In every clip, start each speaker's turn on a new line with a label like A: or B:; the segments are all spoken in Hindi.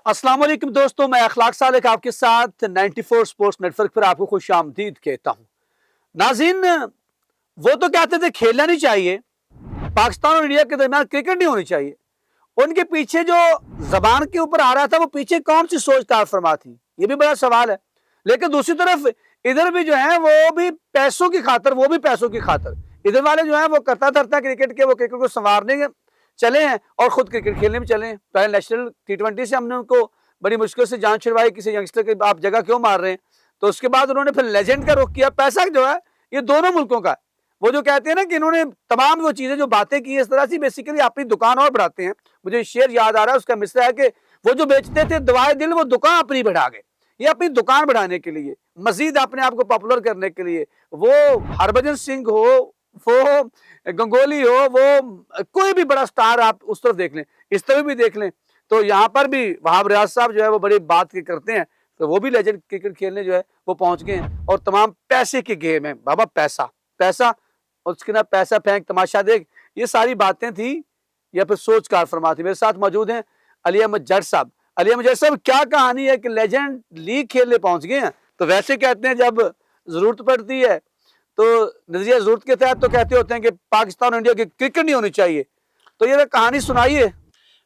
A: अस्सलाम वालेकुम दोस्तों, मैं अखलाक सालिक आपके साथ 94 स्पोर्ट्स नेटवर्क पर आपको खुश आमदीद कहता हूं। नाज़रीन, वो तो कहते थे खेलना नहीं चाहिए, पाकिस्तान और इंडिया के दरमियान क्रिकेट नहीं होनी चाहिए। उनके पीछे जो जबान के ऊपर आ रहा था, वो पीछे कौन सी सोच कार फरमा थी, ये भी बड़ा सवाल है। लेकिन दूसरी तरफ इधर भी जो है वो भी पैसों की खातर, इधर वाले जो है वो करता धरता क्रिकेट के, वो क्रिकेट को संवारने चले हैं और खुद क्रिकेट खेलने में चले हैं। पहले नेशनल T20 से हमने उनको बड़ी मुश्किल से जान छुड़वाई, किसी यंगस्टर के आप जगह क्यों मार रहे हैं। तो उसके बाद उन्होंने फिर लेजेंड का रुख किया। पैसा जो है ये दोनों मुल्कों का, वो जो कहते हैं ना कि इन्होंने तमाम वो चीजें जो बातें की इस तरह से बेसिकली अपनी दुकान और बढ़ाते हैं। मुझे शेर याद आ रहा है, उसका मिसरा है कि वो जो बेचते थे दवाए दिल, वो दुकान अपनी बढ़ा गए। ये अपनी दुकान बढ़ाने के लिए, मजीद अपने आप को पॉपुलर करने के लिए, वो हरभजन सिंह हो, वो गंगोली हो, वो कोई भी बड़ा स्टार आप उस तरफ देख लें, इस तरफ भी देख लें, तो यहाँ पर भी वहाब रियाज साहब जो है वो बड़ी बात की करते हैं। तो वो भी लेजेंड क्रिकेट खेलने जो है वो पहुंच गए हैं। और तमाम पैसे की गेम है बाबा, पैसा पैसा, और उसके ना पैसा फेंक तमाशा देख, ये सारी बातें थी या फिर सोच कार फरमा थी। मेरे साथ मौजूद हैं अली अहमद जट साहब। अली अहमद जट साहब, क्या कहानी है कि लेजेंड लीग खेलने पहुंच गए हैं? तो वैसे कहते हैं जब जरूरत पड़ती है तो नजरिया जरूरत के तहत तो कहते होते हैं कि पाकिस्तान और इंडिया की क्रिकेट नहीं होनी चाहिए। तो ये कहानी सुनाइए।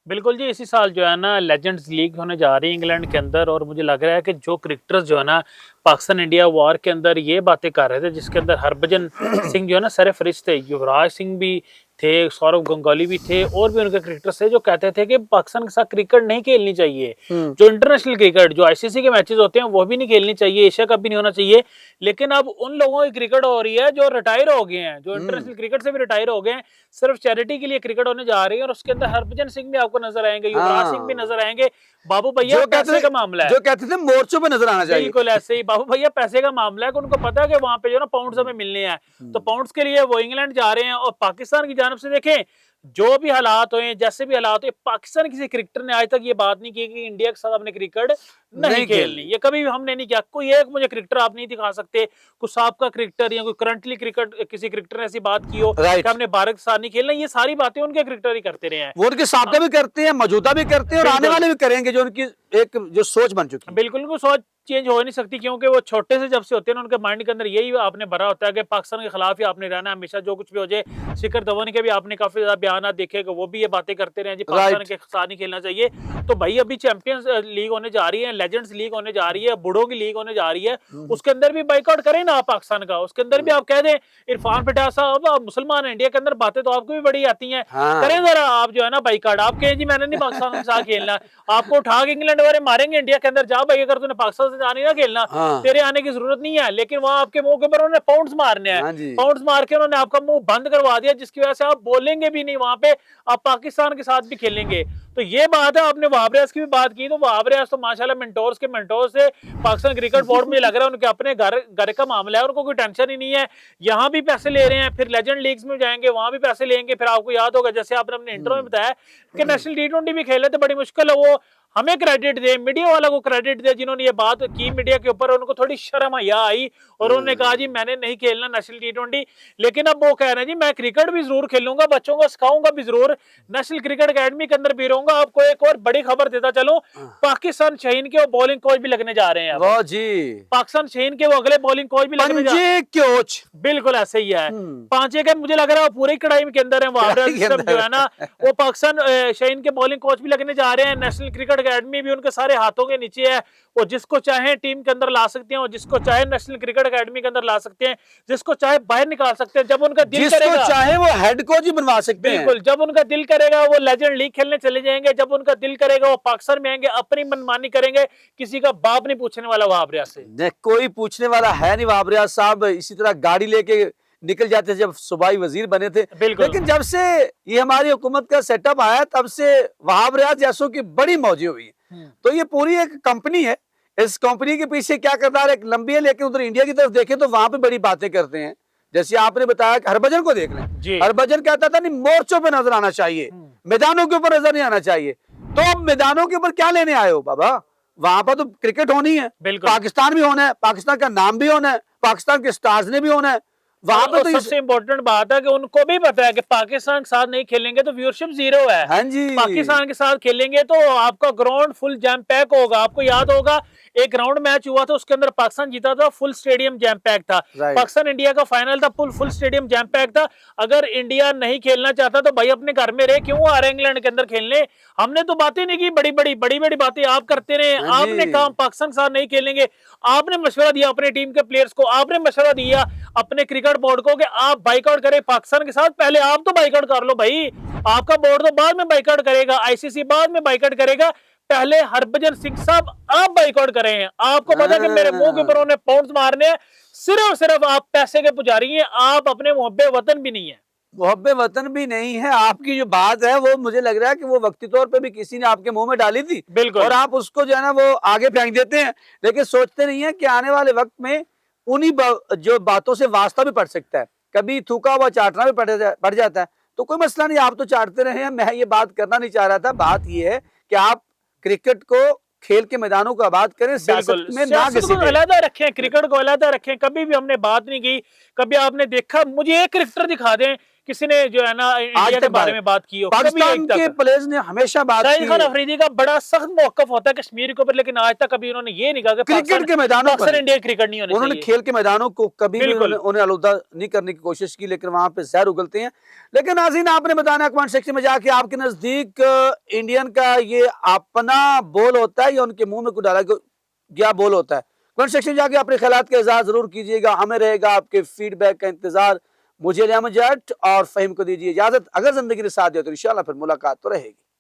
B: बिल्कुल जी, इसी साल जो है ना लेजेंड्स लीग होने जा रही है इंग्लैंड के अंदर। और मुझे लग रहा है कि जो क्रिकेटर्स जो है ना पाकिस्तान इंडिया वॉर के अंदर ये बातें कर रहे थे, जिसके अंदर हरभजन सिंह जो है ना सरफरिस्त थे, युवराज सिंह भी थे, सौरव गंगोली भी थे, और भी उनके क्रिकेटर्स थे जो कहते थे कि पाकिस्तान के साथ क्रिकेट नहीं खेलनी चाहिए। जो इंटरनेशनल क्रिकेट, जो आईसीसी के मैचेस होते हैं वो भी नहीं खेलनी चाहिए, एशिया कप भी नहीं होना चाहिए। लेकिन अब उन लोगों की क्रिकेट हो रही है जो रिटायर हो गए हैं, जो इंटरनेशनल क्रिकेट से भी रिटायर हो गए हैं, सिर्फ चैरिटी के लिए क्रिकेट होने जा रही है। और उसके अंदर हरभजन सिंह भी आपको नजर आएंगे, युवराज सिंह भी नजर आएंगे। बाबू भैया पैसे का मामला है,
A: जो कहते थे मोर्चों पे नजर आना चाहिए।
B: बिल्कुल ऐसे ही बाबू भैया पैसे का मामला है कि उनको पता है कि वहां पे जो ना पाउंड्स हमें मिलने हैं, तो पाउंड्स के लिए वो इंग्लैंड जा रहे हैं। और पाकिस्तान की जानब से देखें, जो भी हालात हुए, जैसे भी हालात हुए, पाकिस्तान किसी क्रिकेटर ने आज तक ये बात नहीं की कि इंडिया के साथ अपने क्रिकेट नहीं खेलनी। ये कभी भी हमने नहीं किया। कोई एक मुझे क्रिकेटर आप नहीं दिखा सकते, कुछ साबका क्रिकेटर या कोई करंटली क्रिकेट किसी क्रिकेटर ने ऐसी बात की हो कि हमने भारत के साथ नहीं खेलना। ये सारी बातें उनके क्रिकेटर ही करते रहे हैं।
A: वो उनके साबका भी करते हैं, मौजूदा भी करते हैं और आने वाले भी करेंगे, जो उनकी एक जो सोच बन चुकी है।
B: बिल्कुल उनको सोच चेंज हो नहीं सकती, क्योंकि वो छोटे से जब से होते हैं ना, उनके माइंड के अंदर यही आपने भरा होता है कि पाकिस्तान के खिलाफ ही आपने रहना हमेशा, जो कुछ भी हो जाए। शिखर धवन के भी आपने काफी ज्यादा बयान देखे कि वो भी ये बातें करते रहे जी पाकिस्तान के साथ नहीं खेलना चाहिए। तो भाई अभी चैंपियंस लीग होने जा रही है, लेजेंड्स लीग होने जा रही है, बूढ़ों की लीग होने जा रही है, उसके अंदर भी बाइकआउट करें ना आप पाकिस्तान का। उसके अंदर भी आप कह दें इरफान पठान साहब आप मुसलमान है, इंडिया के अंदर बातें तो आपको भी बड़ी आती हैं, करें जरा आप जो है ना बाइकआउट। आप कहें जी मैंने नहीं पाकिस्तान के साथ खेलना, आपको उठा के इंग्लैंड वाले मारेंगे इंडिया के अंदर, जा भाई अगर तूने पाकिस्तान से जानी ना खेलना, तेरे आने की जरूरत नहीं है। लेकिन वहां आपके मुंह के ऊपर उन्होंने पाउंड्स मारने हैं, पाउंड्स मार के उन्होंने आपका मुंह बंद करवा दिया, जिसकी वजह से आप बोलेंगे भी नहीं वहां पे, आप पाकिस्तान के साथ भी खेलेंगे। तो ये बात है। आपने वहाब रियाज की भी बात की, तो वहाब रियाज तो माशाल्लाह मेंटोर्स से पाकिस्तान क्रिकेट बोर्ड में लग रहा है उनके अपने घर का मामला है, उनको कोई टेंशन ही नहीं है। यहाँ भी पैसे ले रहे हैं, फिर लेजेंड लीग्स में जाएंगे, वहां भी पैसे लेंगे। फिर आपको याद होगा जैसे आपने अपने इंटरव्यू में बताया कि नेशनल T20 भी खेले थे, बड़ी मुश्किल है। वो हमें क्रेडिट दे, मीडिया वाला को क्रेडिट दे, जिन्होंने ये बात की मीडिया के ऊपर, उनको थोड़ी शर्म हया आई और उन्होंने कहा जी मैंने नहीं खेलना नेशनल T20। लेकिन अब वो कह रहे हैं जी मैं क्रिकेट भी जरूर खेलूंगा, बच्चों को सिखाऊंगा भी जरूर, नेशनल क्रिकेट अकेडमी के अंदर भी रहूंगा। आपको एक और बड़ी खबर देता चलूं, पाकिस्तान शहीन के वो बॉलिंग कोच भी लगने जा रहे हैं।
A: वाह जी,
B: पाकिस्तान शहीन के वो अगले बॉलिंग कोच भी लगने जा रहे हैं।
A: कोच
B: बिल्कुल ऐसे ही है, पांचे के मुझे लग रहा है पूरी कड़ाई के अंदर है जो है ना, वो पाकिस्तान शहीन के बॉलिंग कोच भी लगने जा रहे हैं। नेशनल क्रिकेट अकेडमी भी उनके सारे हाथों के नीचे है, वो जिसको चाहे टीम के अंदर ला सकते हैं, वो जिसको चाहे नेशनल क्रिकेट अकेडमी के अंदर ला सकते हैं, जिसको चाहे बाहर निकाल सकते हैं, जब उनका दिल करेगा,
A: जिसको चाहे वो हेड कोच ही बनवा सकते हैं।
B: बिल्कुल, जब उनका दिल करेगा वो लेजेंड लीग खेलने चले जाएंगे, जब उनका दिल करेगा वो पाकिस्तान में आएंगे, अपनी मनमानी करेंगे, किसी का बाप नहीं पूछने वाला वहाब रियाज से।
A: कोई पूछने वाला है नहीं। वहाब रियाज साहब इसी तरह गाड़ी लेके निकल जाते जब सूबाई वजीर बने थे। लेकिन जब से ये हमारी हुकूमत का सेटअप आया, तब से वहाब रियाज जैसों की बड़ी मौजी हुई है। तो ये पूरी एक कंपनी है, इस कंपनी के पीछे क्या किरदार एक लंबी है। लेकिन उधर इंडिया की तरफ देखें तो वहां पे बड़ी बातें करते हैं। जैसे आपने बताया कि हरभजन को देख लें, हरभजन कहता था नहीं मोर्चों पे नजर आना चाहिए, मैदानों के ऊपर नजर नहीं आना चाहिए। तो अब मैदानों के ऊपर क्या लेने आए हो बाबा? वहां पर तो क्रिकेट होनी है, पाकिस्तान भी होना है, पाकिस्तान का नाम भी होना है, पाकिस्तान के स्टार्स ने भी होना है। वहां पे
B: और
A: तो
B: सबसे इम्पोर्टेंट बात है कि उनको भी पता है कि पाकिस्तान के साथ नहीं खेलेंगे तो व्यूअरशिप जीरो है।
A: हाँ जी,
B: पाकिस्तान के साथ खेलेंगे तो आपका ग्राउंड फुल जैम पैक होगा। आपको याद होगा एक राउंड मैच हुआ था, उसके अंदर पाकिस्तान जीता था, फुल स्टेडियम जैम पैक था।
A: राइट,
B: पाकिस्तान इंडिया का फाइनल था, फुल स्टेडियम जैम पैक था। अगर इंडिया नहीं खेलना चाहता तो भाई अपने घर में रहे, क्यों आ रहे इंग्लैंड के अंदर खेलने। हमने तो बातें नहीं की, बड़ी बड़ी बातें आप करते रहे।
A: हाँ
B: आपने
A: जी,
B: कहा पाकिस्तान के साथ नहीं खेलेंगे, आपने मशवरा दिया अपने टीम के प्लेयर्स को, आपने मशवरा दिया अपने क्रिकेट बोर्ड को कि आप बाइकआउट करें पाकिस्तान के साथ। पहले आप तो बाइकआउट कर लो भाई, आपका बोर्ड तो बाद में बाइकआउट करेगा, आईसीसी बाद में बाइकआउट करेगा। पहले हरभजन सिंह साहब आप बाइकआउट करें। आपको पता है कि मेरे मुंह के ऊपर उन्होंने पाउंड्स मारने हैं, सिर्फ आप पैसे के पुजारी हैं, आप अपने मुहब्बे वतन भी नहीं है।
A: मोहब्बे वतन भी नहीं है। आपकी जो बात है वो मुझे लग रहा है कि वो वक्ती तौर पे भी किसी ने आपके मुंह में डाली थी
B: बिल्कुल
A: और आप उसको जो है ना वो आगे फेंक देते हैं, लेकिन सोचते नहीं है कि आने वाले वक्त में उन्हीं जो बातों से वास्ता भी पड़ सकता है, कभी थूका हुआ चाटना भी पड़ जाता है। तो कोई मसला नहीं, आप तो चाटते रहे हैं, मैं ये बात करना नहीं चाह रहा था। बात ये है कि आप क्रिकेट को खेल के मैदानों को आबाद करें, सियासत में ना
B: सियासत को अलहदा रखें, क्रिकेट को अलहदा रखें। कभी भी हमने बात नहीं की, कभी आपने देखा मुझे एक क्रिकेटर दिखा दें किसी ने जो है ना इंडिया के बारे में बात की हो।
A: पाकिस्तान के प्लेयर्स ने हमेशा बात की।
B: शाहिद खान अफरीदी का बड़ा सख्त मौकफ होता है कश्मीर के ऊपर, लेकिन आज तक कभी उन्होंने ये नहीं कहा कि
A: क्रिकेट के मैदानों पर
B: इंडिया क्रिकेट नहीं होनी
A: उन्होंने
B: चाहिए।
A: खेल के मैदानों को कभी भी उन्हें आलूदा नहीं करने की कोशिश की, लेकिन वहां पे जहर उगलते हैं। लेकिन नाज़रीन, आपने बताना कमेंट सेक्शन में जाके आपके नजदीक इंडियन का ये अपना बोल होता है या उनके मुंह में कुछ डाला गया बोल होता है। कमेंट सेक्शन में जाके अपने ख्यालात का इज़हार जरूर कीजिएगा। हमें रहेगा आपके फीडबैक का इंतजार। मुझे लियाम जट और फहीम को दीजिए इजाजत। अगर जिंदगी ने साथ दिया तो इंशाल्लाह फिर मुलाकात तो रहेगी।